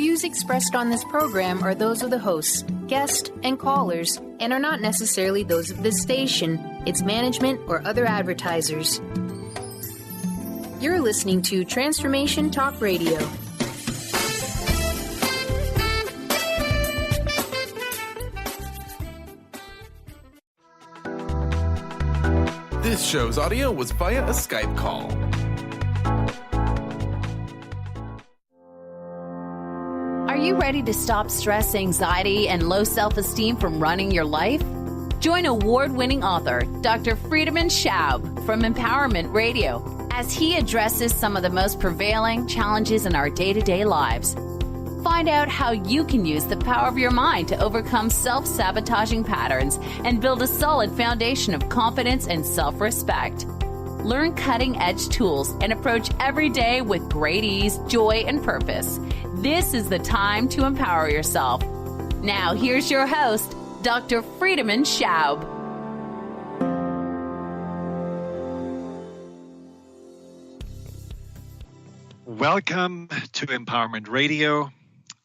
views expressed on this program are those of the hosts, guests, and callers, and are not necessarily those of this station, its management, or other advertisers. You're listening to Transformation Talk Radio. This show's audio was via a Skype call. Are you ready to stop stress, anxiety, and low self-esteem from running your life? Join award-winning author Dr. Friedemann Schaub from Empowerment Radio as he addresses some of the most prevailing challenges in our day-to-day lives. Find out how you can use the power of your mind to overcome self-sabotaging patterns and build a solid foundation of confidence and self-respect. Learn cutting-edge tools and approach every day with great ease, joy, and purpose. This is the time to empower yourself. Now, here's your host, Dr. Friedemann Schaub. Welcome to Empowerment Radio.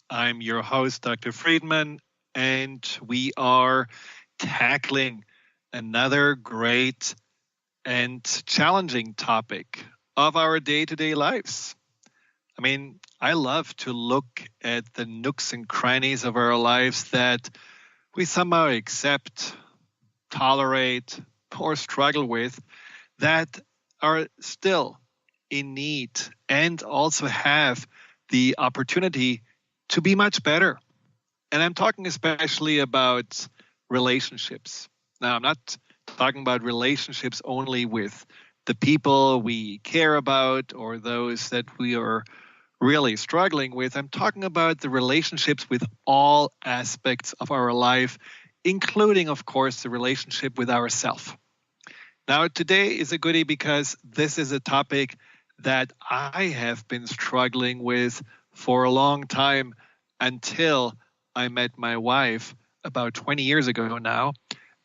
I'm your host, Dr. Friedemann, and we are tackling another great and challenging topic of our day-to-day lives. I mean, I love to look at the nooks and crannies of our lives that we somehow accept, tolerate, or struggle with, that are still in need and also have the opportunity to be much better. And I'm talking especially about relationships. Now, I'm not talking about relationships only with the people we care about or those that we are really struggling with. I'm talking about the relationships with all aspects of our life, including, of course, the relationship with ourselves. Now, today is a goodie because this is a topic that I have been struggling with for a long time until I met my wife about 20 years ago now.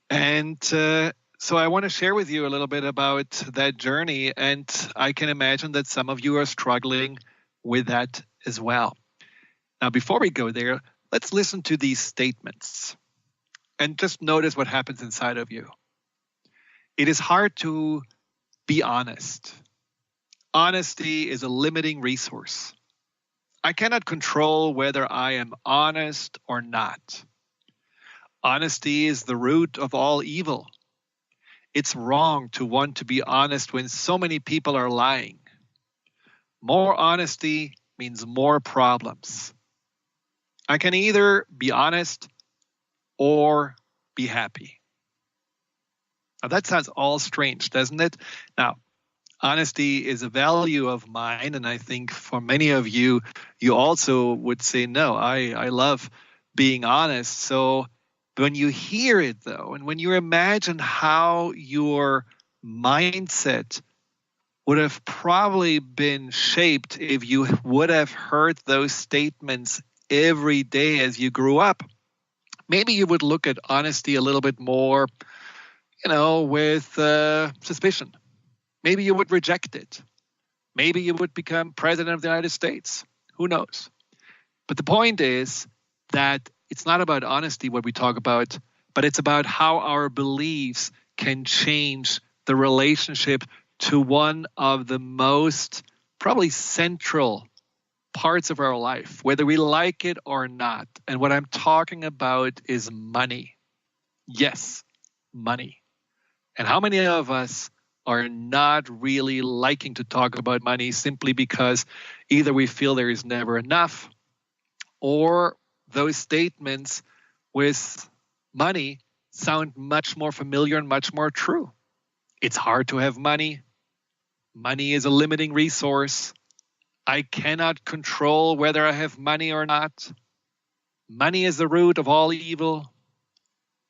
And so I want to share with you a little bit about that journey. And I can imagine that some of you are struggling with that as well. Now, before we go there, let's listen to these statements and just notice what happens inside of you. It is hard to be honest. Honesty is a limiting resource. I cannot control whether I am honest or not. Honesty is the root of all evil. It's wrong to want to be honest when so many people are lying. More honesty means more problems. I can either be honest or be happy. Now that sounds all strange, doesn't it? Now, honesty is a value of mine, and I think for many of you, you also would say, no, I love being honest. So when you hear it, though, and when you imagine how your mindset would have probably been shaped if you would have heard those statements every day as you grew up, maybe you would look at honesty a little bit more, with suspicion. Maybe you would reject it. Maybe you would become president of the United States. Who knows? But the point is that it's not about honesty, what we talk about, but it's about how our beliefs can change the relationship to one of the most probably central parts of our life, whether we like it or not. And what I'm talking about is money. Yes, money. And how many of us are not really liking to talk about money simply because either we feel there is never enough, or those statements with money sound much more familiar and much more true. It's hard to have money. Money is a limiting resource. I cannot control whether I have money or not. Money is the root of all evil.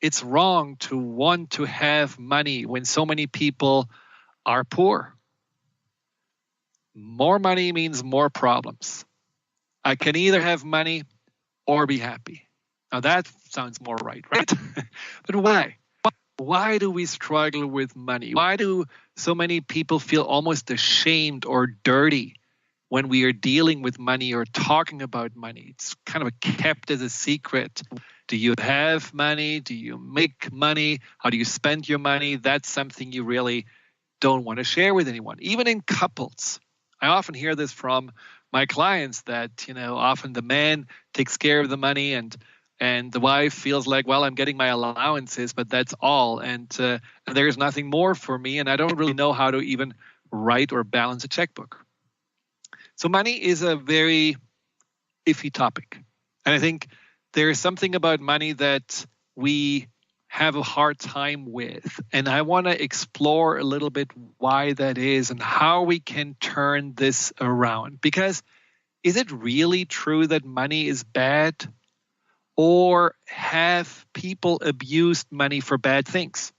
It's wrong to want to have money when so many people are poor. More money means more problems. I can either have money or be happy. Now that sounds more right? But why? Why do we struggle with money? Why do so many people feel almost ashamed or dirty when we are dealing with money or talking about money. It's kind of kept as a secret. Do you have money? Do you make money? How do you spend your money? That's something you really don't want to share with anyone, even in couples. I often hear this from my clients that, often the man takes care of the money and the wife feels like, well, I'm getting my allowances, but that's all. And there's nothing more for me. And I don't really know how to even write or balance a checkbook. So money is a very iffy topic. And I think there is something about money that we have a hard time with. And I want to explore a little bit why that is and how we can turn this around. Because is it really true that money is bad? Or have people abused money for bad things?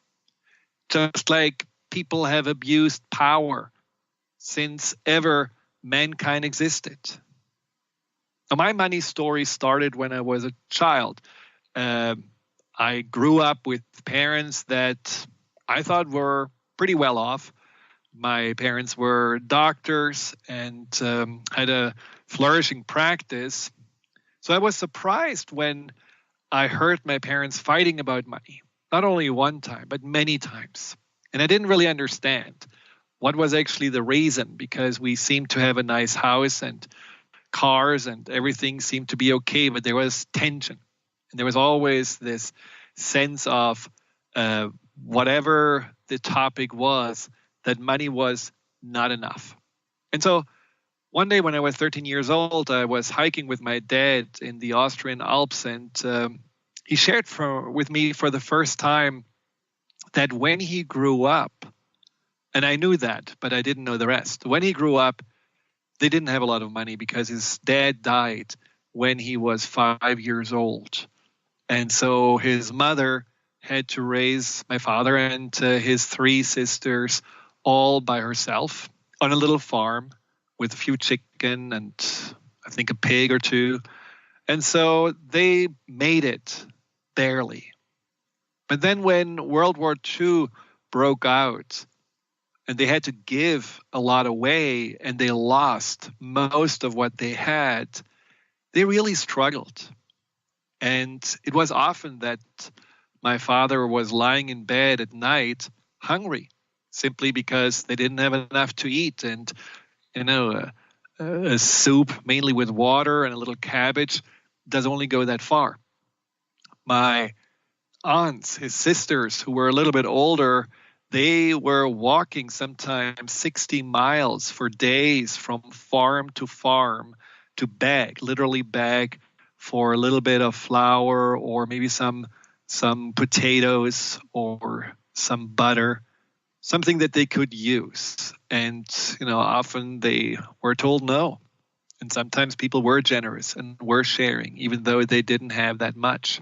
Just like people have abused power since ever mankind existed. Now, my money story started when I was a child. I grew up with parents that I thought were pretty well off. My parents were doctors and had a flourishing practice. So I was surprised when I heard my parents fighting about money, not only one time, but many times. And I didn't really understand what was actually the reason, because we seemed to have a nice house and cars and everything seemed to be okay, but there was tension. And there was always this sense of whatever the topic was, that money was not enough. And so one day when I was 13 years old, I was hiking with my dad in the Austrian Alps, and he shared with me for the first time that when he grew up, and I knew that, but I didn't know the rest. When he grew up, they didn't have a lot of money because his dad died when he was 5 years old. And so his mother had to raise my father and his 3 sisters all by herself on a little farm with a few chicken and I think a pig or 2. And so they made it barely. But then when World War II broke out and they had to give a lot away and they lost most of what they had, they really struggled. And it was often that my father was lying in bed at night hungry, simply because they didn't have enough to eat. And, a soup mainly with water and a little cabbage does only go that far. My aunts, his sisters, who were a little bit older, they were walking sometimes 60 miles for days from farm to beg, literally beg for a little bit of flour or maybe some potatoes or some butter, something that they could use. And, often they were told no. And sometimes people were generous and were sharing, even though they didn't have that much.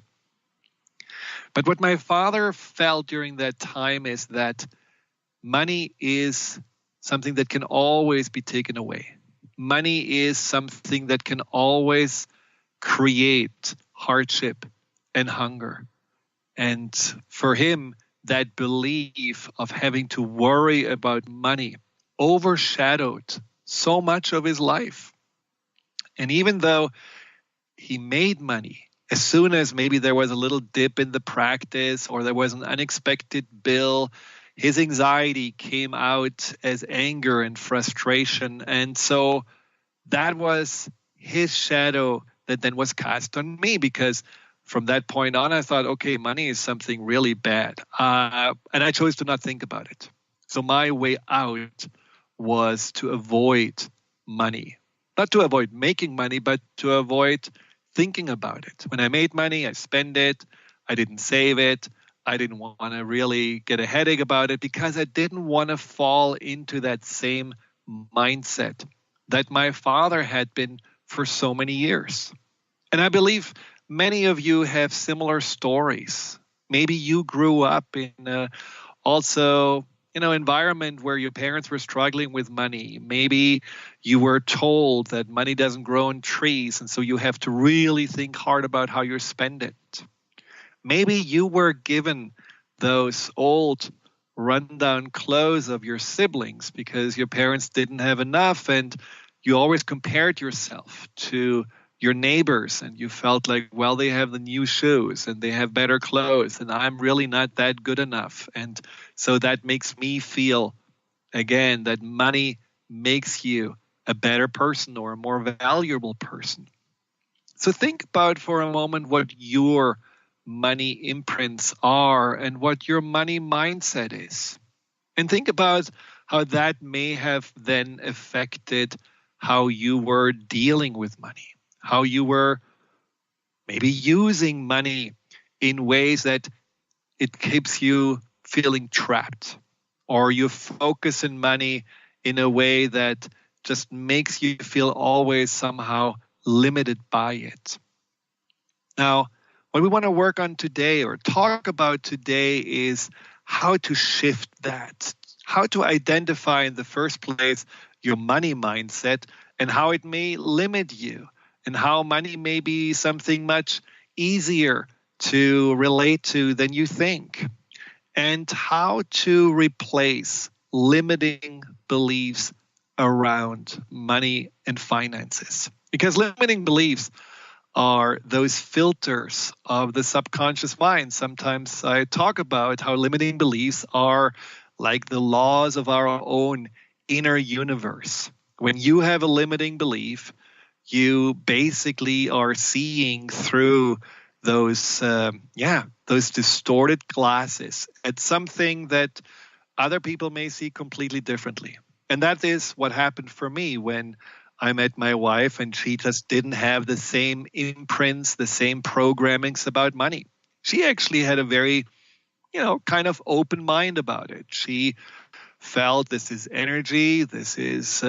But what my father felt during that time is that money is something that can always be taken away. Money is something that can always create hardship and hunger. And for him, that belief of having to worry about money overshadowed so much of his life. And even though he made money, as soon as maybe there was a little dip in the practice or there was an unexpected bill, his anxiety came out as anger and frustration. And so that was his shadow that then was cast on me, because from that point on, I thought, okay, money is something really bad. And I chose to not think about it. So my way out was to avoid money. Not to avoid making money, but to avoid thinking about it. When I made money, I spent it. I didn't save it. I didn't want to really get a headache about it because I didn't want to fall into that same mindset that my father had been for so many years. And I believe many of you have similar stories. Maybe you grew up in also environment where your parents were struggling with money. Maybe you were told that money doesn't grow on trees, and so you have to really think hard about how you spend it. Maybe you were given those old rundown clothes of your siblings because your parents didn't have enough, and you always compared yourself to your neighbors and you felt like, well, they have the new shoes and they have better clothes and I'm really not that good enough. And so that makes me feel, again, that money makes you a better person or a more valuable person. So think about for a moment what your money imprints are and what your money mindset is. And think about how that may have then affected how you were dealing with money, how you were maybe using money in ways that it keeps you feeling trapped, or you focus on money in a way that just makes you feel always somehow limited by it. Now, what we want to work on today or talk about today is how to shift that, how to identify in the first place your money mindset and how it may limit you, and how money may be something much easier to relate to than you think, and how to replace limiting beliefs around money and finances. Because limiting beliefs are those filters of the subconscious mind. Sometimes I talk about how limiting beliefs are like the laws of our own inner universe. When you have a limiting belief, you basically are seeing through those distorted glasses at something that other people may see completely differently. And that is what happened for me when I met my wife and she just didn't have the same imprints, the same programmings about money. She actually had a very, kind of open mind about it. She felt this is energy, this is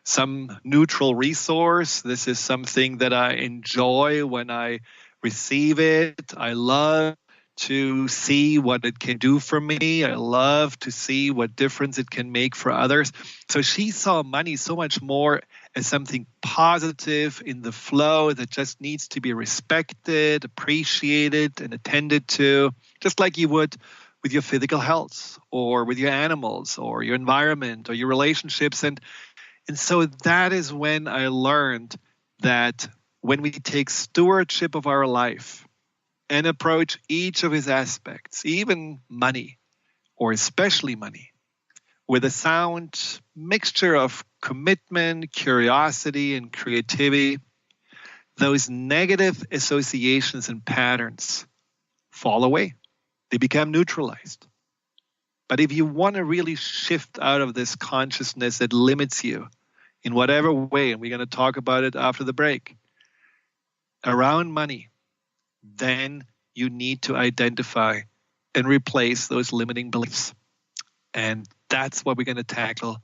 some neutral resource, this is something that I enjoy when I receive it. I love to see what it can do for me. I love to see what difference it can make for others. So she saw money so much more as something positive in the flow that just needs to be respected, appreciated, and attended to, just like you would with your physical health or with your animals or your environment or your relationships. And so that is when I learned that when we take stewardship of our life and approach each of its aspects, even money, or especially money, with a sound mixture of commitment, curiosity, and creativity, those negative associations and patterns fall away. They become neutralized. But if you want to really shift out of this consciousness that limits you in whatever way, and we're going to talk about it after the break, around money, then you need to identify and replace those limiting beliefs. And that's what we're going to tackle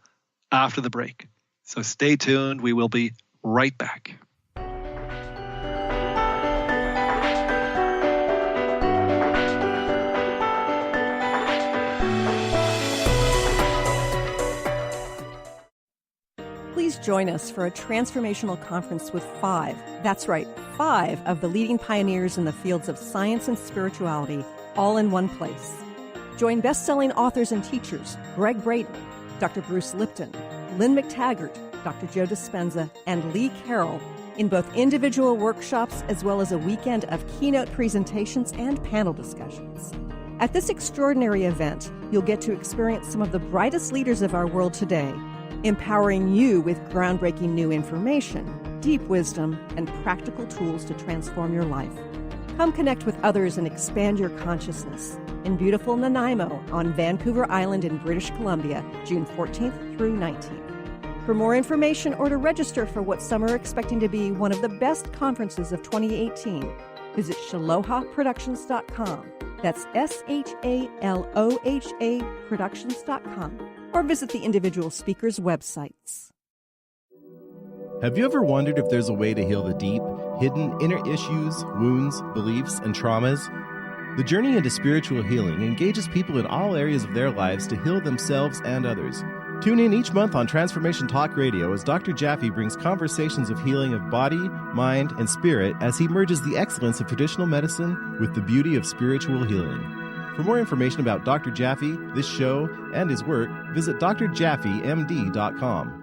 after the break. So stay tuned. We will be right back. Please join us for a transformational conference with 5 of the leading pioneers in the fields of science and spirituality, all in one place. Join best-selling authors and teachers Greg Braden, Dr. Bruce Lipton, Lynn McTaggart, Dr. Joe Dispenza, and Lee Carroll in both individual workshops as well as a weekend of keynote presentations and panel discussions. At this extraordinary event, you'll get to experience some of the brightest leaders of our world today, empowering you with groundbreaking new information, deep wisdom, and practical tools to transform your life. Come connect with others and expand your consciousness in beautiful Nanaimo on Vancouver Island in British Columbia, June 14th through 19th. For more information or to register for what some are expecting to be one of the best conferences of 2018, visit shalohaproductions.com. That's SHALOHA Productions.com. Or visit the individual speakers' websites. Have you ever wondered if there's a way to heal the deep, hidden inner issues, wounds, beliefs, and traumas? The journey into spiritual healing engages people in all areas of their lives to heal themselves and others. Tune in each month on Transformation Talk Radio as Dr. Jaffe brings conversations of healing of body, mind, and spirit as he merges the excellence of traditional medicine with the beauty of spiritual healing. For more information about Dr. Jaffe, this show, and his work, visit drjaffemd.com.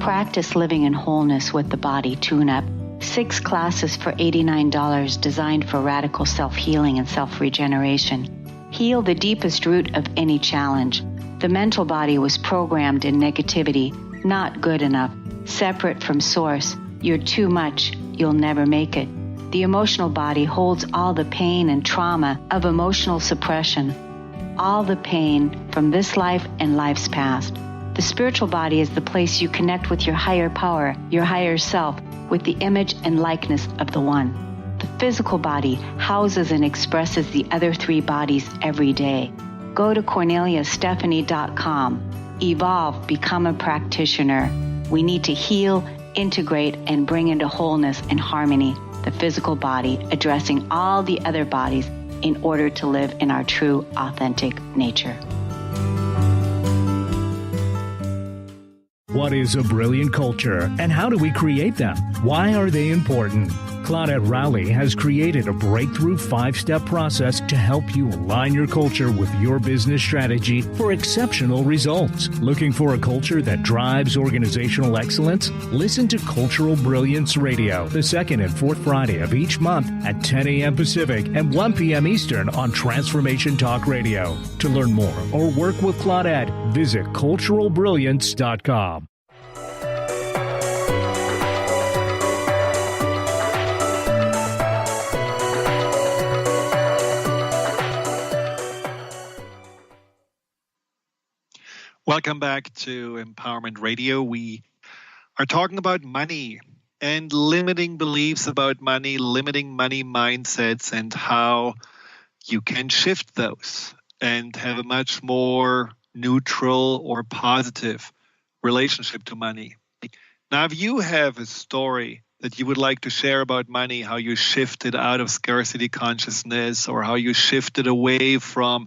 Practice living in wholeness with the body tune-up. 6 classes for $89 designed for radical self-healing and self-regeneration. Heal the deepest root of any challenge. The mental body was programmed in negativity, not good enough, separate from source. You're too much, you'll never make it. The emotional body holds all the pain and trauma of emotional suppression, all the pain from this life and life's past. The spiritual body is the place you connect with your higher power, your higher self, with the image and likeness of the One. The physical body houses and expresses the other 3 bodies every day. Go to CorneliaStephanie.com. Evolve, become a practitioner. We need to heal, integrate, and bring into wholeness and harmony the physical body, addressing all the other bodies in order to live in our true, authentic nature. What is a brilliant culture, and how do we create them? Why are they important? Claudette Rowley has created a breakthrough 5-step process to help you align your culture with your business strategy for exceptional results. Looking for a culture that drives organizational excellence? Listen to Cultural Brilliance Radio, the second and fourth Friday of each month at 10 a.m. Pacific and 1 p.m. Eastern on Transformation Talk Radio. To learn more or work with Claudette, visit culturalbrilliance.com. Welcome back to Empowerment Radio. We are talking about money and limiting beliefs about money, limiting money mindsets, and how you can shift those and have a much more neutral or positive relationship to money. Now, if you have a story that you would like to share about money, how you shifted out of scarcity consciousness, or how you shifted away from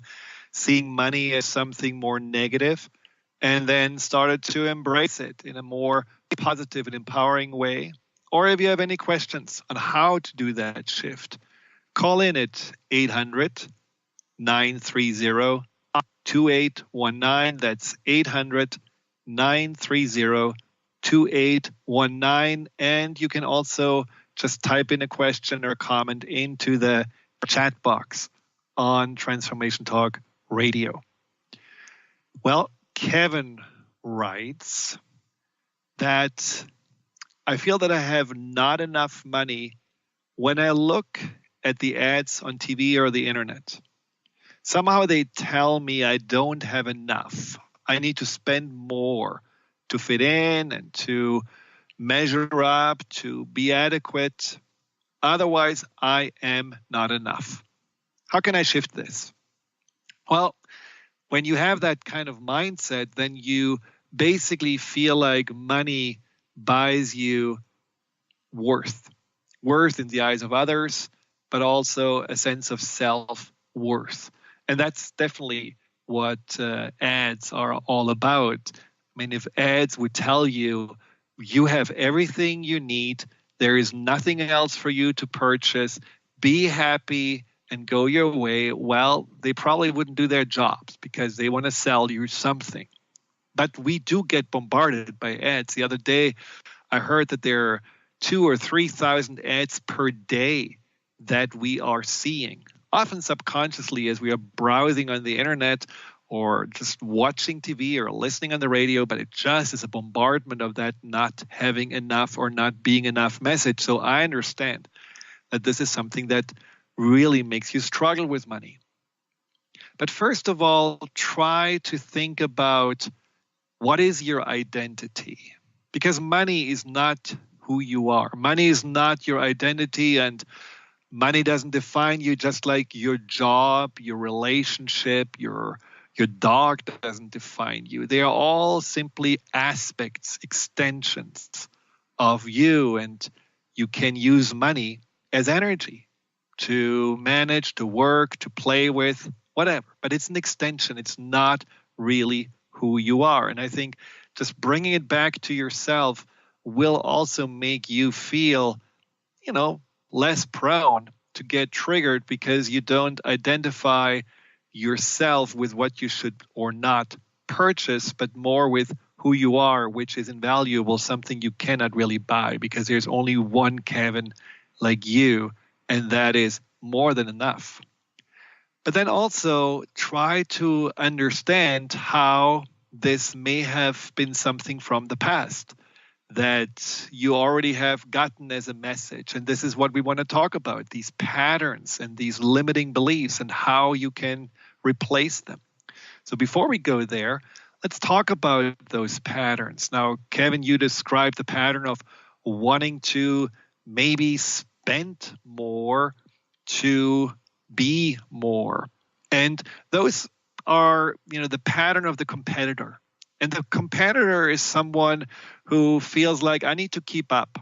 seeing money as something more negative, and then started to embrace it in a more positive and empowering way. Or if you have any questions on how to do that shift, call in at 800-930-2819. That's 800-930-2819. And you can also just type in a question or comment into the chat box on Transformation Talk Radio. Well, Kevin writes that I feel that I have not enough money when I look at the ads on TV or the internet. Somehow they tell me I don't have enough. I need to spend more to fit in and to measure up, to be adequate. Otherwise, I am not enough. How can I shift this? Well, when you have that kind of mindset, then you basically feel like money buys you worth in the eyes of others, but also a sense of self-worth. And that's definitely what ads are all about. I mean, if ads would tell you, you have everything you need, there is nothing else for you to purchase, be happy, and go your way, well, they probably wouldn't do their jobs because they want to sell you something. But we do get bombarded by ads. The other day, I heard that there are 2,000 or 3,000 ads per day that we are seeing, often subconsciously as we are browsing on the internet or just watching TV or listening on the radio, but it just is a bombardment of that not having enough or not being enough message. So I understand that this is something that really makes you struggle with money. But first of all, try to think about what is your identity? Because money is not who you are. Money is not your identity, and money doesn't define you, just like your job, your relationship, your dog doesn't define you. They are all simply aspects, extensions of you, and you can use money as energy to manage, to work, to play with, whatever. But it's an extension. It's not really who you are. And I think just bringing it back to yourself will also make you feel, less prone to get triggered because you don't identify yourself with what you should or not purchase, but more with who you are, which is invaluable, something you cannot really buy because there's only one Kevin like you, and that is more than enough. But then also try to understand how this may have been something from the past that you already have gotten as a message. And this is what we want to talk about, these patterns and these limiting beliefs and how you can replace them. So before we go there, let's talk about those patterns. Now, Kevin, you described the pattern of wanting to maybe spend more to be more. And those are, the pattern of the competitor. And the competitor is someone who feels like, I need to keep up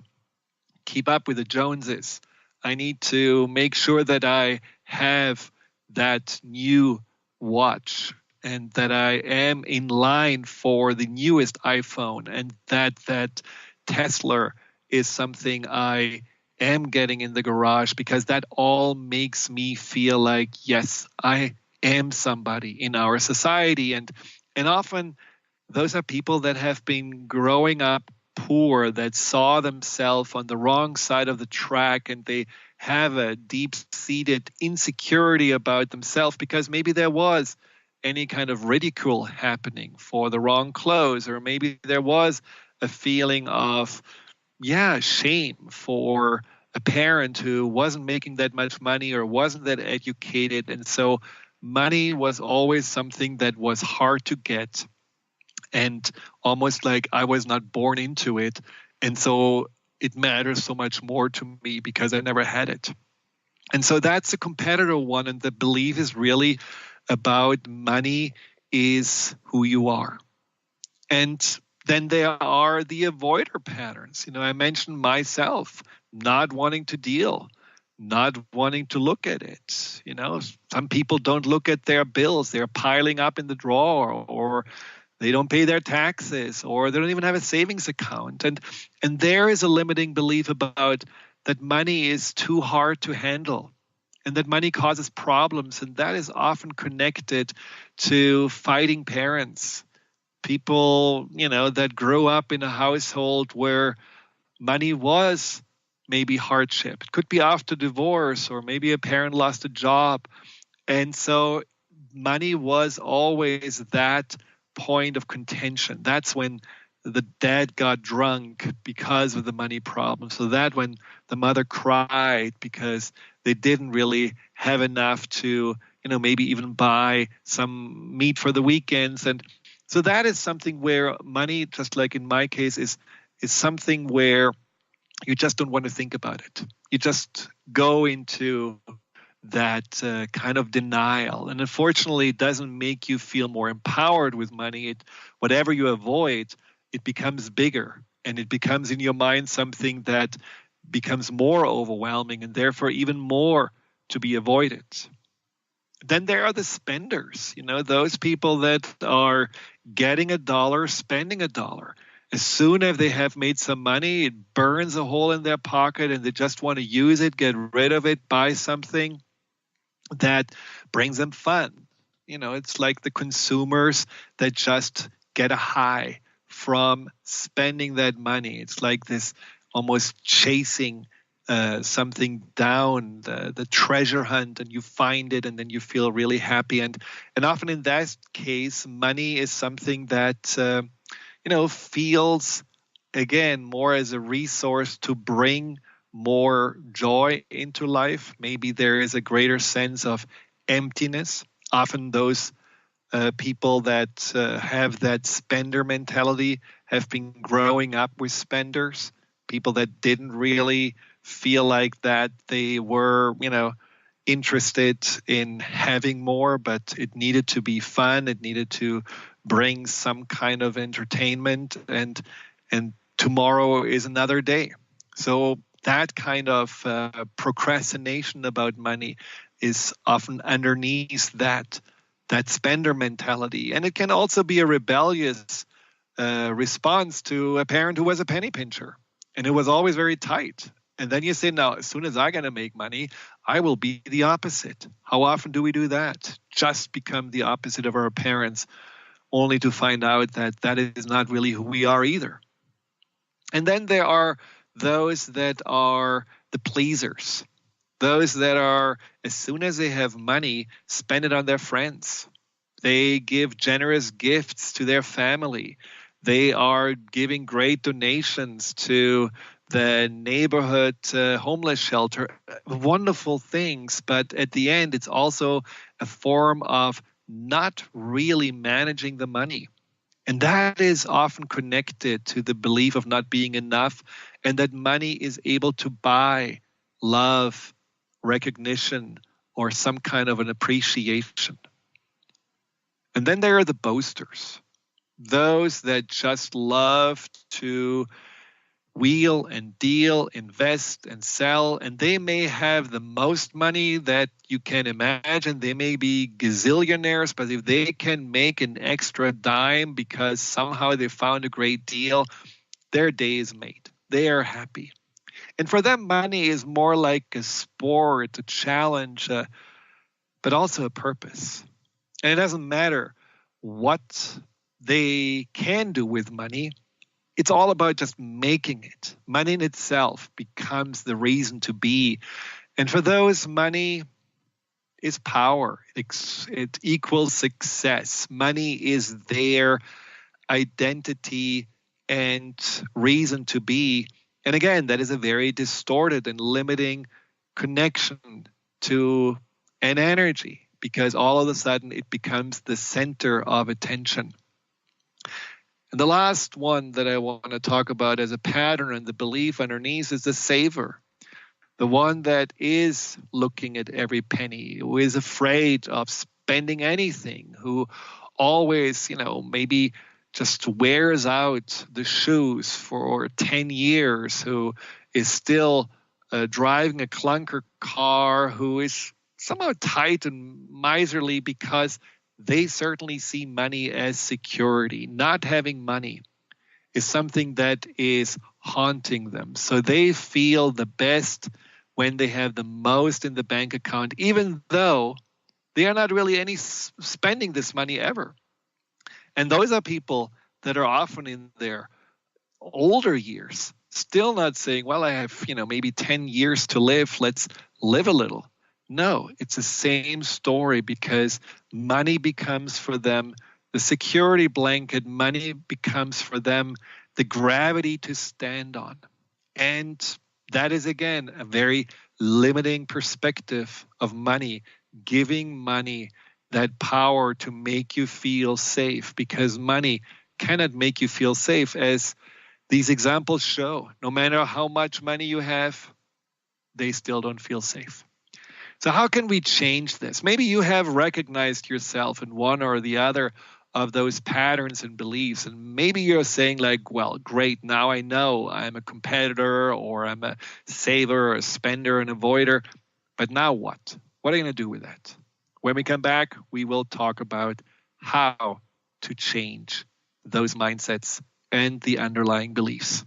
with the Joneses. I need to make sure that I have that new watch and that I am in line for the newest iPhone, and that Tesla is something I am getting in the garage, because that all makes me feel like, yes, I am somebody in our society. And often those are people that have been growing up poor, that saw themselves on the wrong side of the track, and they have a deep-seated insecurity about themselves because maybe there was any kind of ridicule happening for the wrong clothes, or maybe there was a feeling of, shame for a parent who wasn't making that much money or wasn't that educated. And so money was always something that was hard to get, and almost like I was not born into it. And so it matters so much more to me because I never had it. And so that's a competitor one. And the belief is really about money is who you are. And then there are the avoider patterns. I mentioned myself not wanting to deal, not wanting to look at it. Some people don't look at their bills. They're piling up in the drawer, or they don't pay their taxes, or they don't even have a savings account. And there is a limiting belief about that money is too hard to handle, and that money causes problems. And that is often connected to fighting parents, people, that grew up in a household where money was maybe hardship. It could be after divorce, or maybe a parent lost a job. And so money was always that point of contention. That's when the dad got drunk because of the money problem. So that when the mother cried because they didn't really have enough to, maybe even buy some meat for the weekends. And so that is something where money, just like in my case, is something where you just don't want to think about it. You just go into that kind of denial. And unfortunately, it doesn't make you feel more empowered with money. Whatever you avoid, it becomes bigger, and it becomes in your mind something that becomes more overwhelming, and therefore even more to be avoided. Then there are the spenders, those people that are getting $1, spending $1. As soon as they have made some money, it burns a hole in their pocket, and they just want to use it, get rid of it, buy something that brings them fun. It's like the consumers that just get a high from spending that money. It's like this almost chasing something down, the treasure hunt, and you find it, and then you feel really happy. And often in that case, money is something that feels, again, more as a resource to bring more joy into life. Maybe there is a greater sense of emptiness. Often those people that have that spender mentality have been growing up with spenders, people that didn't really feel like that they were, interested in having more, but it needed to be fun. It needed to bring some kind of entertainment, and tomorrow is another day. So that kind of procrastination about money is often underneath that spender mentality. And it can also be a rebellious response to a parent who was a penny pincher, and it was always very tight. And then you say, now, as soon as I'm going to make money, I will be the opposite. How often do we do that? Just become the opposite of our parents, only to find out that that is not really who we are either. And then there are those that are the pleasers, those that are, as soon as they have money, spend it on their friends. They give generous gifts to their family. They are giving great donations to the neighborhood homeless shelter. Wonderful things, but at the end, it's also a form of not really managing the money. And that is often connected to the belief of not being enough, and that money is able to buy love, recognition, or some kind of an appreciation. And then there are the boasters, those that just love to wheel and deal, invest and sell, and they may have the most money that you can imagine. They may be gazillionaires, but if they can make an extra dime because somehow they found a great deal, their day is made. They are happy. And for them, money is more like a sport, a challenge, but also a purpose. And it doesn't matter what they can do with money. It's all about just making it. Money in itself becomes the reason to be. And for those, money is power. It equals success. Money is their identity and reason to be. And again, that is a very distorted and limiting connection to an energy, because all of a sudden it becomes the center of attention. And the last one that I want to talk about as a pattern and the belief underneath is the saver, the one that is looking at every penny, who is afraid of spending anything, who always, maybe just wears out the shoes for 10 years, who is still driving a clunker car, who is somehow tight and miserly because they certainly see money as security. Not having money is something that is haunting them. So they feel the best when they have the most in the bank account, even though they are not really spending this money ever. And those are people that are often in their older years, still not saying, well, I have, maybe 10 years to live. Let's live a little. No, it's the same story, because money becomes for them the security blanket. Money becomes for them the gravity to stand on. And that is, again, a very limiting perspective of money, giving money that power to make you feel safe, because money cannot make you feel safe, as these examples show. No matter how much money you have, they still don't feel safe. So how can we change this? Maybe you have recognized yourself in one or the other of those patterns and beliefs, and maybe you're saying like, well, great, now I know I'm a competitor, or I'm a saver, or a spender, an avoider, but now what? What are you going to do with that? When we come back, we will talk about how to change those mindsets and the underlying beliefs.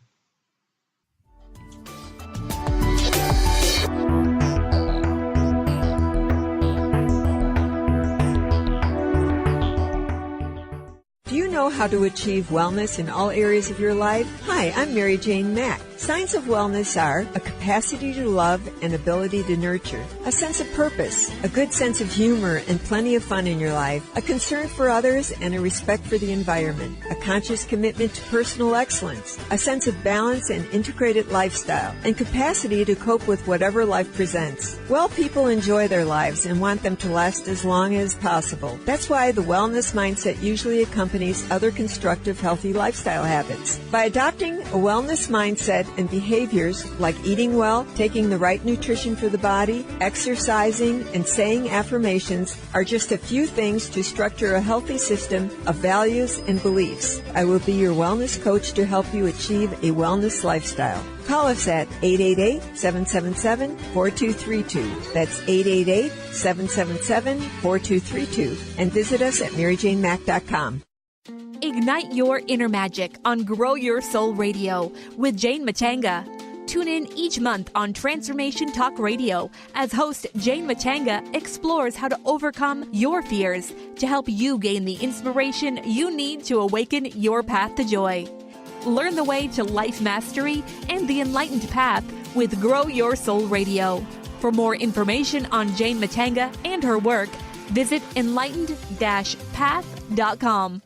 Do you know how to achieve wellness in all areas of your life? Hi, I'm Mary Jane Mack. Signs of wellness are a capacity to love and ability to nurture, a sense of purpose, a good sense of humor and plenty of fun in your life, a concern for others and a respect for the environment, a conscious commitment to personal excellence, a sense of balance and integrated lifestyle, and capacity to cope with whatever life presents. Well people enjoy their lives and want them to last as long as possible. That's why the wellness mindset usually accompanies other constructive, healthy lifestyle habits. By adopting a wellness mindset and behaviors like eating well, taking the right nutrition for the body, exercising, and saying affirmations are just a few things to structure a healthy system of values and beliefs. I will be your wellness coach to help you achieve a wellness lifestyle. Call us at 888-777-4232. That's 888-777-4232. And visit us at MaryJaneMack.com. Ignite your inner magic on Grow Your Soul Radio with Jane Matanga. Tune in each month on Transformation Talk Radio as host Jane Matanga explores how to overcome your fears to help you gain the inspiration you need to awaken your path to joy. Learn the way to life mastery and the enlightened path with Grow Your Soul Radio. For more information on Jane Matanga and her work, visit enlightened-path.com.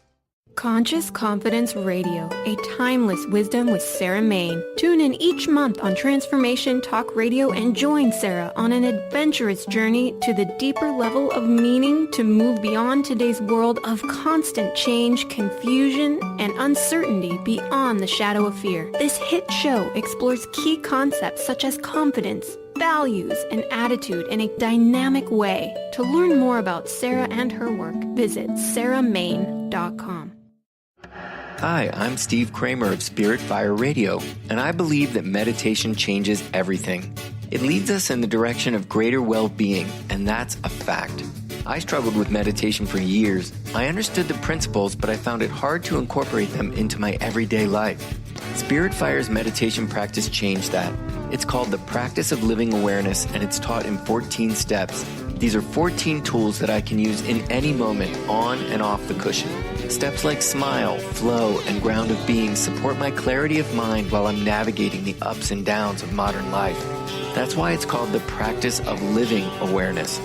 Conscious Confidence Radio, a timeless wisdom with Sarah Main. Tune in each month on Transformation Talk Radio and join Sarah on an adventurous journey to the deeper level of meaning to move beyond today's world of constant change, confusion, and uncertainty beyond the shadow of fear. This hit show explores key concepts such as confidence, values, and attitude in a dynamic way. To learn more about Sarah and her work, visit sarahmain.com. Hi, I'm Steve Kramer of Spirit Fire Radio, and I believe that meditation changes everything. It leads us in the direction of greater well-being, and that's a fact. I struggled with meditation for years. I understood the principles, but I found it hard to incorporate them into my everyday life. Spirit Fire's meditation practice changed that. It's called the Practice of Living Awareness, and it's taught in 14 steps. These are 14 tools that I can use in any moment, on and off the cushion. Steps like smile, flow, and ground of being support my clarity of mind while I'm navigating the ups and downs of modern life. That's why it's called the Practice of Living Awareness.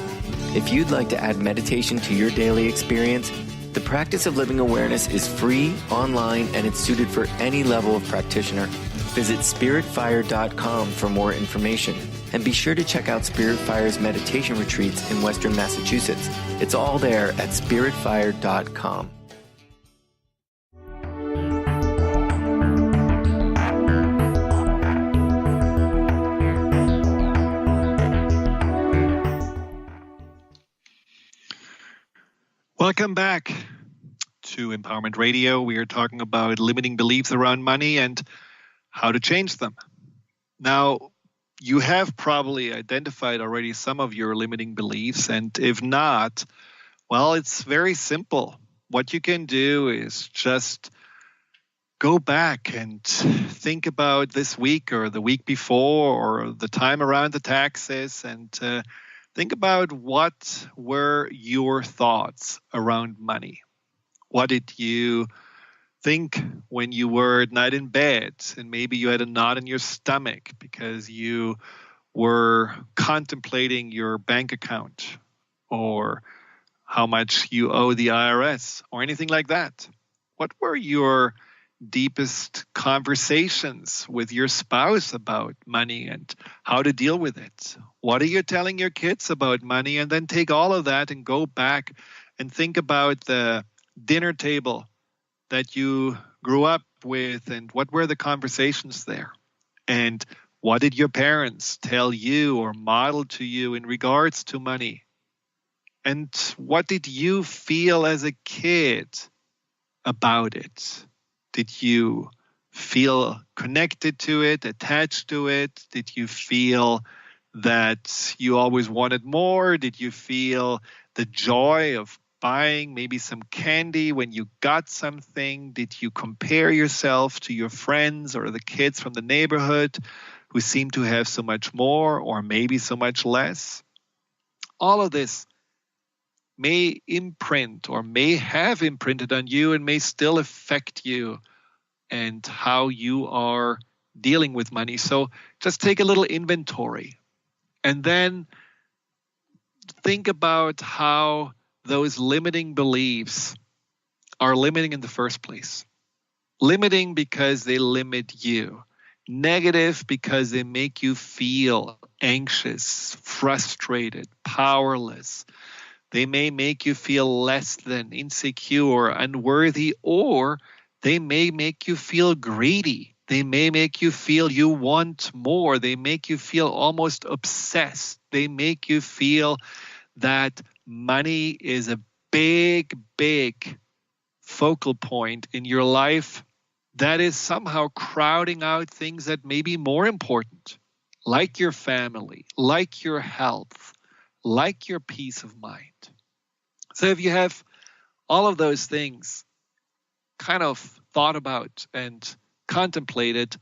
If you'd like to add meditation to your daily experience, the Practice of Living Awareness is free, online, and it's suited for any level of practitioner. Visit spiritfire.com for more information. And be sure to check out Spirit Fire's meditation retreats in Western Massachusetts. It's all there at spiritfire.com. Welcome back to Empowerment Radio. We are talking about limiting beliefs around money and how to change them. Now, you have probably identified already some of your limiting beliefs, and if not, well, it's very simple. What you can do is just go back and think about this week or the week before or the time around the taxes and think about what were your thoughts around money. What did you think when you were at night in bed and maybe you had a knot in your stomach because you were contemplating your bank account or how much you owe the IRS or anything like that? What were your deepest conversations with your spouse about money and how to deal with it? What are you telling your kids about money? And then take all of that and go back and think about the dinner table that you grew up with and what were the conversations there? And what did your parents tell you or model to you in regards to money? And what did you feel as a kid about it? Did you feel connected to it, attached to it? Did you feel that you always wanted more? Did you feel the joy of buying maybe some candy when you got something? Did you compare yourself to your friends or the kids from the neighborhood who seem to have so much more or maybe so much less? All of this may imprint or may have imprinted on you and may still affect you and how you are dealing with money. So just take a little inventory and then think about how those limiting beliefs are limiting in the first place. Limiting because they limit you. Negative because they make you feel anxious, frustrated, powerless. They may make you feel less than, insecure, unworthy, or they may make you feel greedy. They may make you feel you want more. They make you feel almost obsessed. They make you feel that money is a big, big focal point in your life that is somehow crowding out things that may be more important, like your family, like your health, like your peace of mind. So if you have all of those things kind of thought about and contemplated,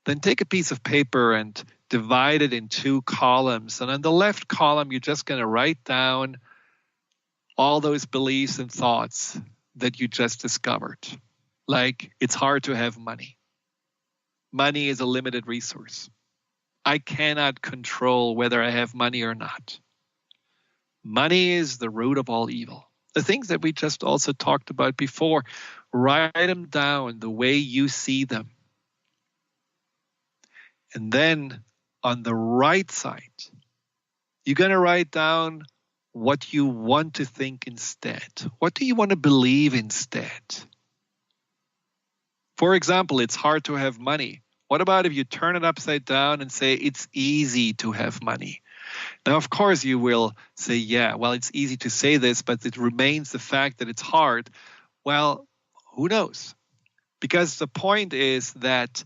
then take a piece of paper and divide it in 2 columns. And on the left column, you're just going to write down all those beliefs and thoughts that you just discovered. Like, it's hard to have money. Money is a limited resource. I cannot control whether I have money or not. Money is the root of all evil. The things that we just also talked about before, write them down the way you see them. And then on the right side, you're going to write down what you want to think instead. What do you want to believe instead? For example, it's hard to have money. What about if you turn it upside down and say it's easy to have money? Now, of course, you will say, yeah, well, it's easy to say this, but it remains the fact that it's hard. Well, who knows? Because the point is that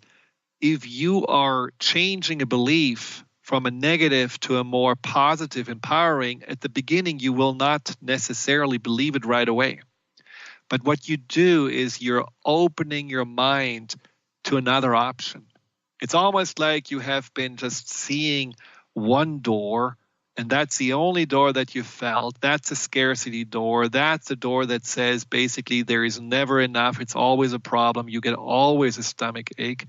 if you are changing a belief from a negative to a more positive, empowering, at the beginning, you will not necessarily believe it right away. But what you do is you're opening your mind to another option. It's almost like you have been just seeing one door, and that's the only door that you felt. That's a scarcity door. That's a door that says basically there is never enough. It's always a problem. You get always a stomach ache.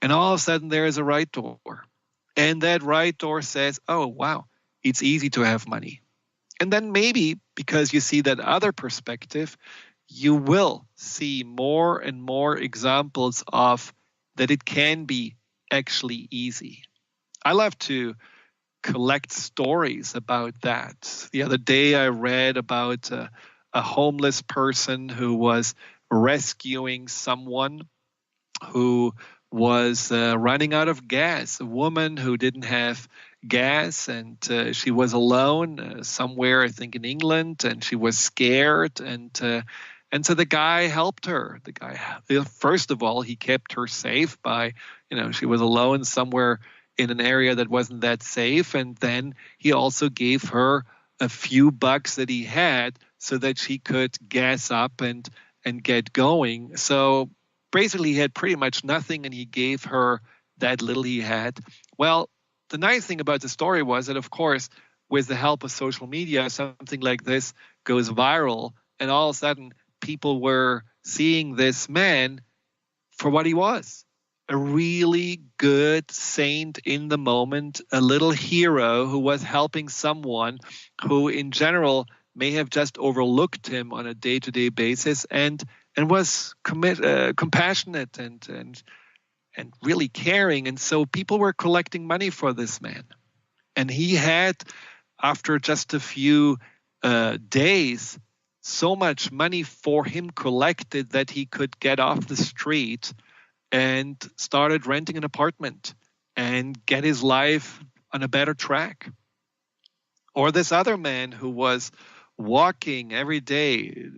And all of a sudden there is a right door. And that right door says, oh, wow, it's easy to have money. And then maybe because you see that other perspective, you will see more and more examples of that it can be actually easy. I love to collect stories about that. The other day I read about a homeless person who was rescuing someone who was running out of gas, a woman who didn't have gas, and she was alone somewhere, I think in England, and she was scared, and so the guy helped her. The guy, first of all, he kept her safe by, she was alone somewhere in an area that wasn't that safe, and then he also gave her a few bucks that he had so that she could gas up and get going. So basically, he had pretty much nothing, and he gave her that little he had. Well, the nice thing about the story was that, of course, with the help of social media, something like this goes viral, and all of a sudden, people were seeing this man for what he was. A really good saint in the moment, a little hero who was helping someone who, in general, may have just overlooked him on a day-to-day basis, and was compassionate and really caring. And so people were collecting money for this man. And he had, after just a few days, so much money for him collected that he could get off the street and started renting an apartment and get his life on a better track. Or this other man who was walking every day,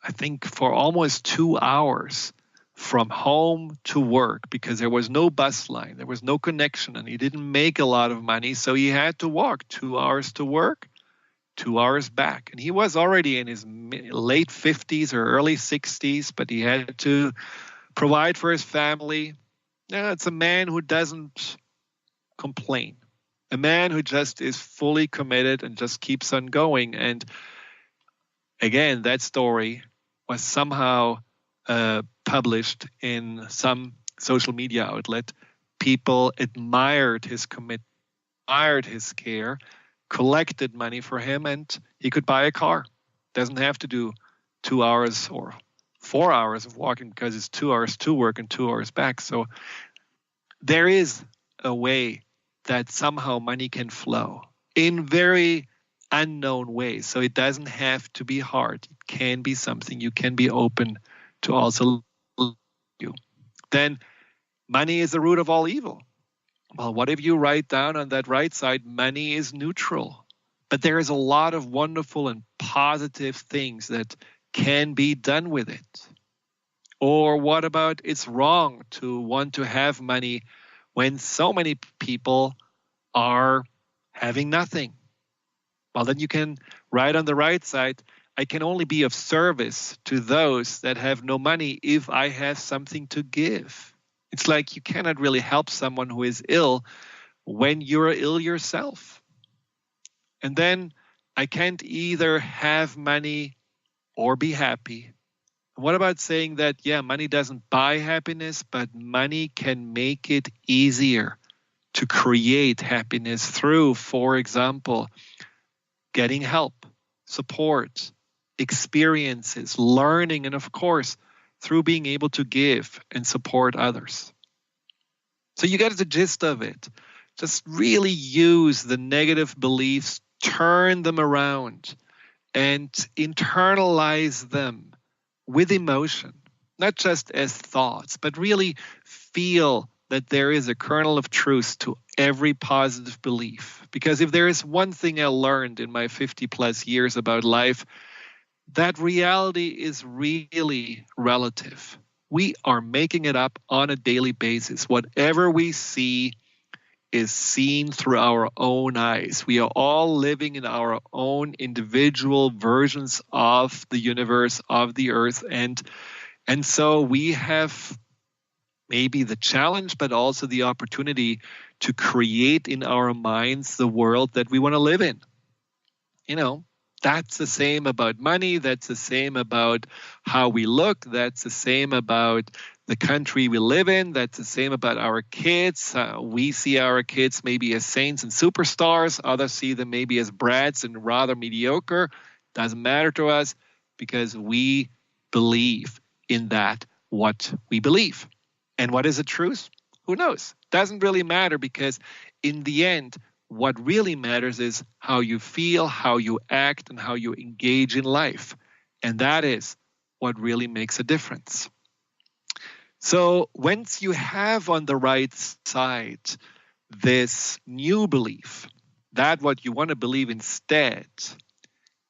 I think for almost 2 hours from home to work, because there was no bus line, there was no connection, and he didn't make a lot of money, so he had to walk 2 hours to work, 2 hours back. And he was already in his late 50s or early 60s, but he had to provide for his family. It's a man who doesn't complain, a man who just is fully committed and just keeps on going. And again, that story was somehow published in some social media outlet. People admired his commitment, admired his care, collected money for him, and he could buy a car. Doesn't have to do 2 hours or 4 hours of walking, because it's 2 hours to work and 2 hours back. So there is a way that somehow money can flow in very unknown ways. So it doesn't have to be hard. It can be something you can be open to also you. Then money is the root of all evil. Well, what if you write down on that right side, money is neutral, but there is a lot of wonderful and positive things that can be done with it? Or what about it's wrong to want to have money when so many people are having nothing? Well, then you can write on the right side, I can only be of service to those that have no money if I have something to give. It's like you cannot really help someone who is ill when you're ill yourself. And then I can't either have money or be happy. What about saying that, money doesn't buy happiness, but money can make it easier to create happiness through, for example, getting help, support, experiences, learning, and of course, through being able to give and support others. So you get the gist of it. Just really use the negative beliefs, turn them around, and internalize them with emotion, not just as thoughts, but really feel that there is a kernel of truth to every positive belief. Because if there is one thing I learned in my 50 plus years about life, that reality is really relative. We are making it up on a daily basis. Whatever we see is seen through our own eyes. We are all living in our own individual versions of the universe, of the earth. And so we have maybe the challenge, but also the opportunity to create in our minds the world that we want to live in. That's the same about money. That's the same about how we look. That's the same about the country we live in. That's the same about our kids. We see our kids maybe as saints and superstars. Others see them maybe as brats and rather mediocre. Doesn't matter to us because we believe in that what we believe. And what is the truth? Who knows? Doesn't really matter because in the end, what really matters is how you feel, how you act, and how you engage in life. And that is what really makes a difference. So once you have on the right side this new belief, that what you want to believe instead,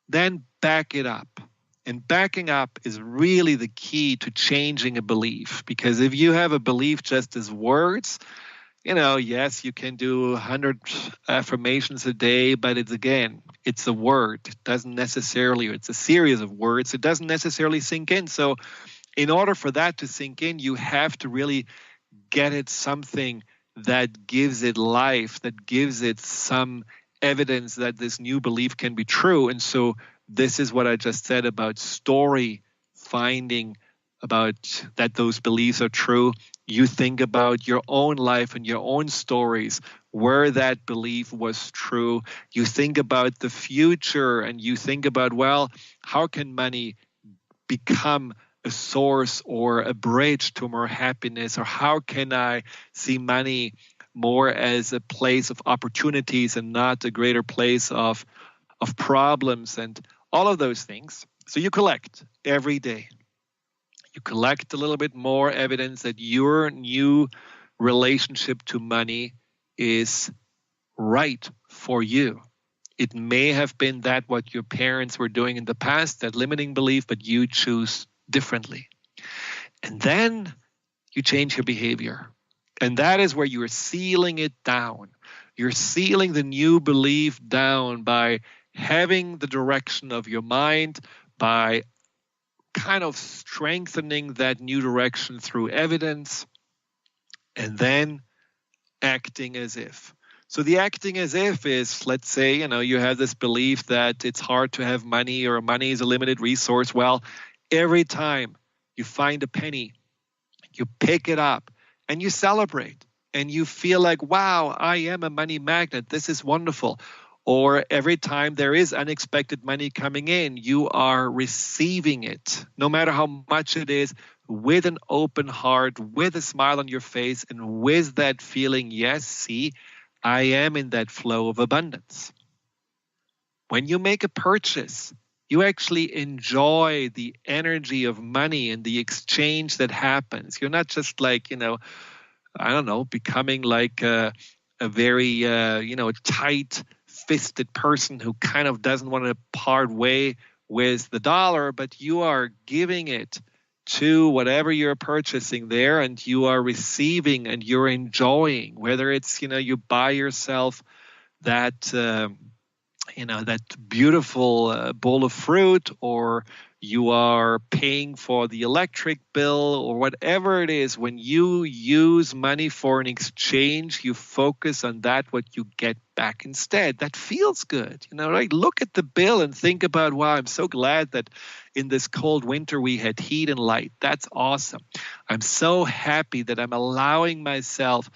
then back it up. And backing up is really the key to changing a belief. Because if you have a belief just as words, yes, you can do 100 affirmations a day, but it's a word. It doesn't necessarily, it's a series of words. It doesn't necessarily sink in. So in order for that to sink in, you have to really get it something that gives it life, that gives it some evidence that this new belief can be true. And so this is what I just said about story finding, about that those beliefs are true. You think about your own life and your own stories where that belief was true. You think about the future and you think about, how can money become a source or a bridge to more happiness? Or how can I see money more as a place of opportunities and not a greater place of problems and all of those things? So you collect every day. You collect a little bit more evidence that your new relationship to money is right for you. It may have been that what your parents were doing in the past, that limiting belief, but you choose differently. And then you change your behavior. And that is where you're sealing it down. You're sealing the new belief down by having the direction of your mind, by kind of strengthening that new direction through evidence, and then acting as if. So the acting as if is, let's say, you have this belief that it's hard to have money or money is a limited resource. Well, every time you find a penny, you pick it up and you celebrate and you feel like, wow, I am a money magnet. This is wonderful. Or every time there is unexpected money coming in, you are receiving it, no matter how much it is, with an open heart, with a smile on your face, and with that feeling, yes, see, I am in that flow of abundance. When you make a purchase, you actually enjoy the energy of money and the exchange that happens. You're not just like, becoming like a very, tight-fisted person who kind of doesn't want to part way with the dollar, but you are giving it to whatever you're purchasing there, and you are receiving and you're enjoying, whether it's, you buy yourself that that beautiful bowl of fruit, or you are paying for the electric bill, or whatever it is. When you use money for an exchange, you focus on that, what you get back instead. That feels good, right? Look at the bill and think about, wow, I'm so glad that in this cold winter we had heat and light. That's awesome. I'm so happy that I'm allowing myself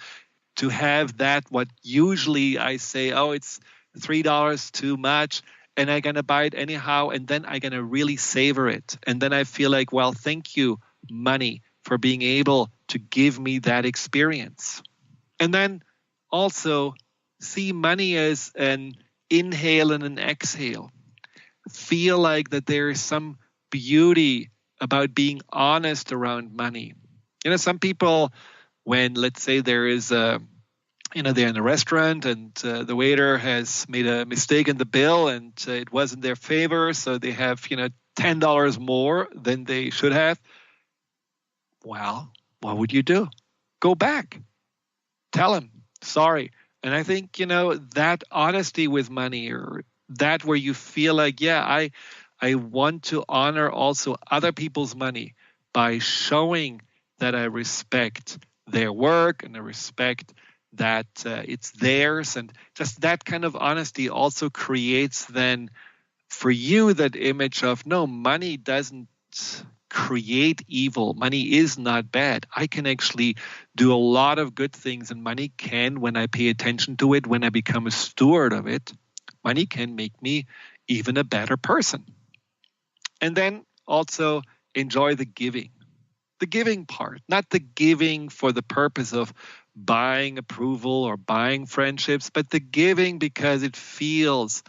to have that, what usually I say, oh, it's $3 too much, and I'm going to buy it anyhow, and then I'm going to really savor it. And then I feel like, well, thank you, money, for being able to give me that experience. And then also see money as an inhale and an exhale. Feel like that there is some beauty about being honest around money. Some people, when, let's say, there is a they're in a restaurant and the waiter has made a mistake in the bill and it was in their favor, so they have, $10 more than they should have. Well, what would you do? Go back. Tell them, sorry. And I think, that honesty with money, or that where you feel like, I want to honor also other people's money by showing that I respect their work and I respect that it's theirs, and just that kind of honesty also creates then for you that image of, no, money doesn't create evil. Money is not bad. I can actually do a lot of good things, and money can, when I pay attention to it, when I become a steward of it, money can make me even a better person. And then also enjoy the giving part, not the giving for the purpose of buying approval or buying friendships, but the giving because it feels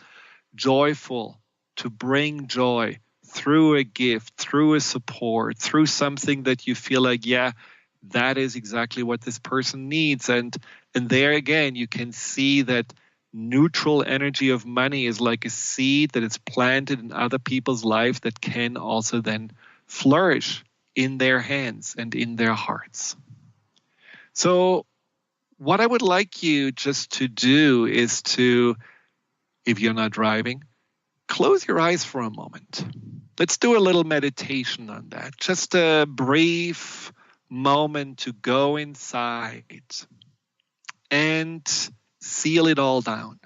joyful to bring joy through a gift, through a support, through something that you feel like, that is exactly what this person needs. And there again, you can see that neutral energy of money is like a seed that is planted in other people's life that can also then flourish in their hands and in their hearts. So what I would like you just to do is to, if you're not driving, close your eyes for a moment. Let's do a little meditation on that. Just a brief moment to go inside and seal it all down.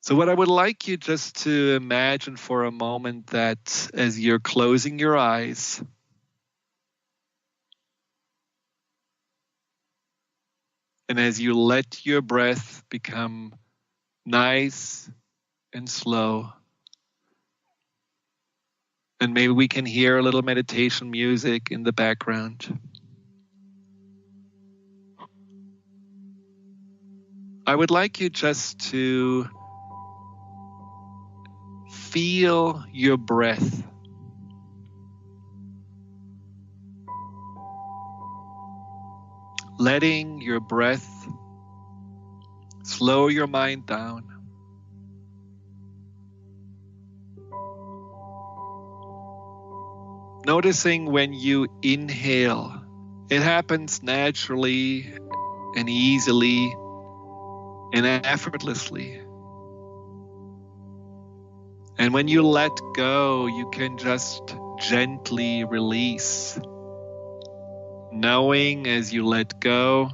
So what I would like you just to imagine for a moment that as you're closing your eyes, and as you let your breath become nice and slow, and maybe we can hear a little meditation music in the background. I would like you just to feel your breath. Letting your breath slow your mind down. Noticing when you inhale, it happens naturally and easily and effortlessly. And when you let go, you can just gently release. Knowing as you let go,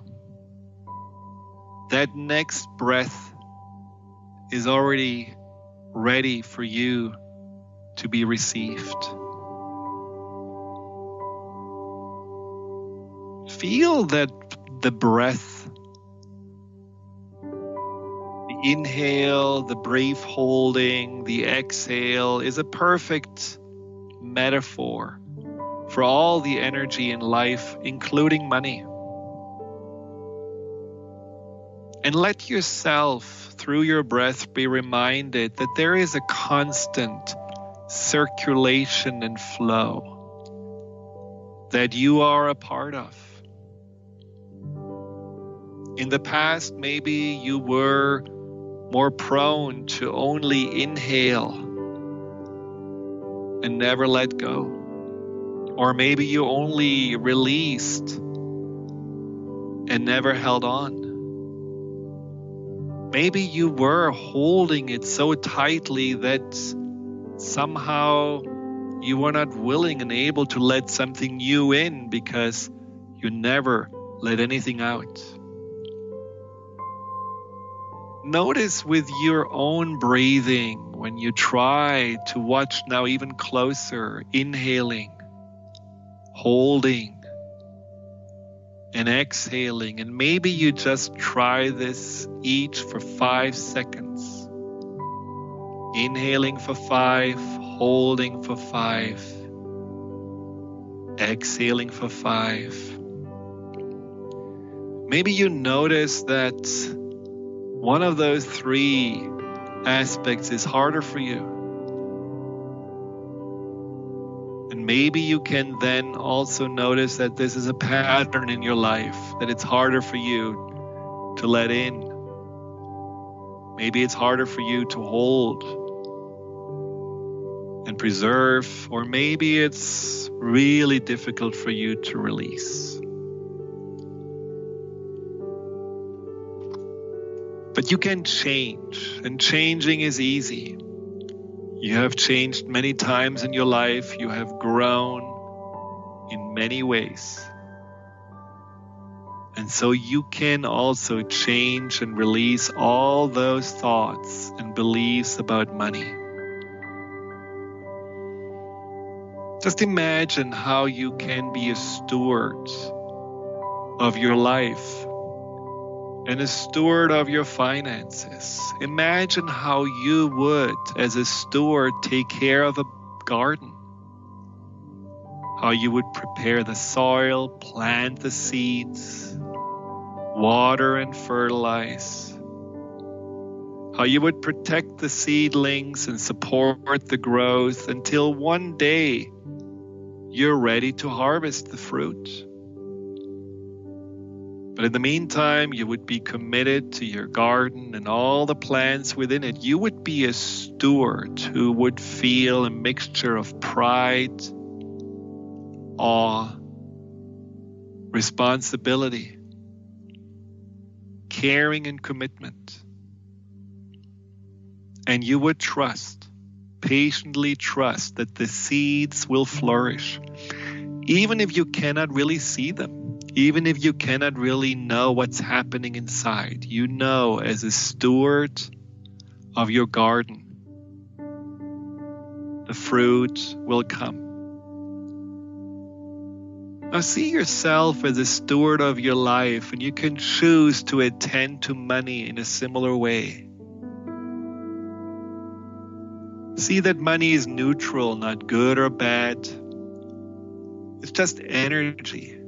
that next breath is already ready for you to be received. Feel that the breath, the inhale, the brief holding, the exhale is a perfect metaphor for all the energy in life, including money. And let yourself, through your breath, be reminded that there is a constant circulation and flow that you are a part of. In the past, maybe you were more prone to only inhale and never let go. Or maybe you only released and never held on. Maybe you were holding it so tightly that somehow you were not willing and able to let something new in because you never let anything out. Notice with your own breathing when you try to watch now even closer, inhaling, holding, and exhaling. And maybe you just try this each for 5 seconds. Inhaling for 5, holding for 5, exhaling for 5. Maybe you notice that one of those 3 aspects is harder for you. And maybe you can then also notice that this is a pattern in your life, that it's harder for you to let in. Maybe it's harder for you to hold and preserve, or maybe it's really difficult for you to release. But you can change, and changing is easy. You have changed many times in your life. You have grown in many ways. And so you can also change and release all those thoughts and beliefs about money. Just imagine how you can be a steward of your life and a steward of your finances. Imagine how you would, as a steward, take care of a garden. How you would prepare the soil, plant the seeds, water and fertilize. How you would protect the seedlings and support the growth until one day you're ready to harvest the fruit. But in the meantime, you would be committed to your garden and all the plants within it. You would be a steward who would feel a mixture of pride, awe, responsibility, caring and commitment. And you would trust, patiently trust that the seeds will flourish, even if you cannot really see them. Even if you cannot really know what's happening inside, you know as a steward of your garden, the fruit will come. Now see yourself as a steward of your life, and you can choose to attend to money in a similar way. See that money is neutral, not good or bad. It's just energy.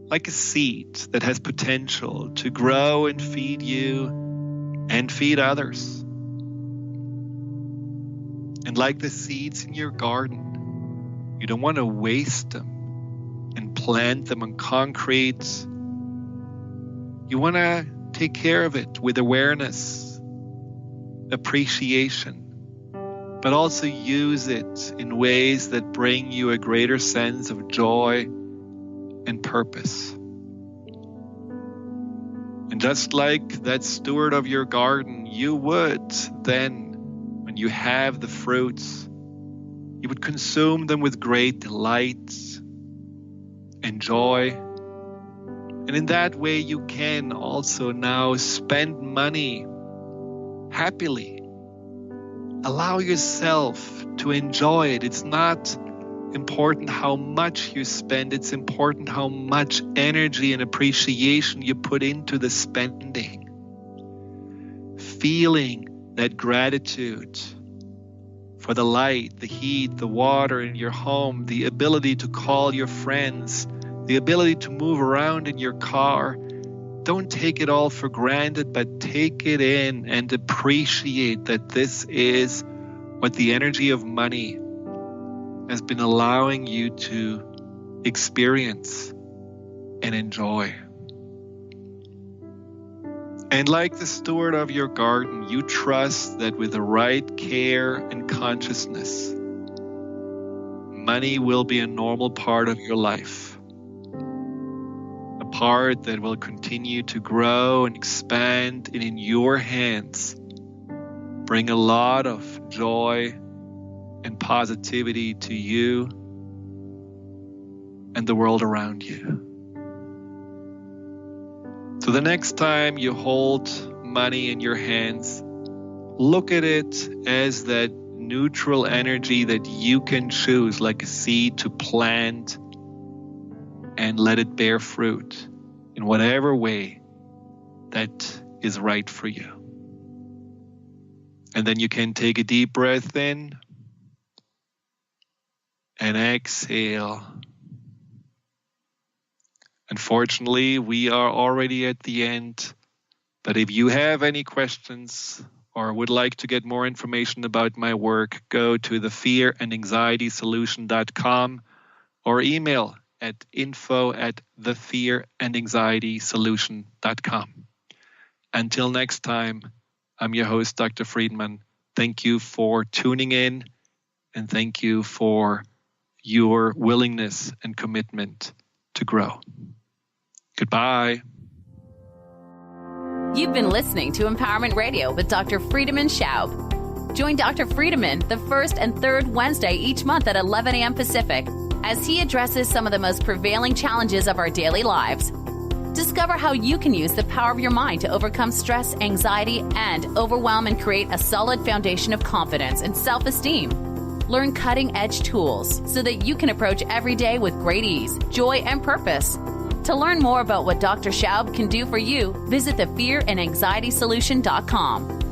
Like a seed that has potential to grow and feed you and feed others. And like the seeds in your garden, you don't want to waste them and plant them on concrete. You want to take care of it with awareness, appreciation, but also use it in ways that bring you a greater sense of joy and purpose. And just like that steward of your garden, you would then, when you have the fruits, you would consume them with great delight and joy. And in that way, you can also now spend money happily. Allow yourself to enjoy it. It's not important how much you spend. It's important how much energy and appreciation you put into the spending. Feeling that gratitude for the light, the heat, the water in your home, the ability to call your friends, the ability to move around in your car. Don't take it all for granted, but take it in and appreciate that this is what the energy of money has been allowing you to experience and enjoy. And like the steward of your garden, you trust that with the right care and consciousness, money will be a normal part of your life. A part that will continue to grow and expand, and in your hands bring a lot of joy and positivity to you and the world around you. So the next time you hold money in your hands, look at it as that neutral energy that you can choose, like a seed to plant, and let it bear fruit in whatever way that is right for you. And then you can take a deep breath in and exhale. Unfortunately, we are already at the end, but if you have any questions or would like to get more information about my work, go to thefearandanxietysolution.com or email at info@thefearandanxietysolution.com. Until next time, I'm your host, Dr. Friedemann. Thank you for tuning in, and thank you for your willingness and commitment to grow. Goodbye. You've been listening to Empowerment Radio with Dr. Friedemann Schaub. Join Dr. Friedemann the first and third Wednesday each month at 11 a.m. Pacific as he addresses some of the most prevailing challenges of our daily lives. Discover how you can use the power of your mind to overcome stress, anxiety, and overwhelm and create a solid foundation of confidence and self-esteem. Learn cutting-edge tools so that you can approach every day with great ease, joy, and purpose. To learn more about what Dr. Schaub can do for you, visit thefearandanxietysolution.com.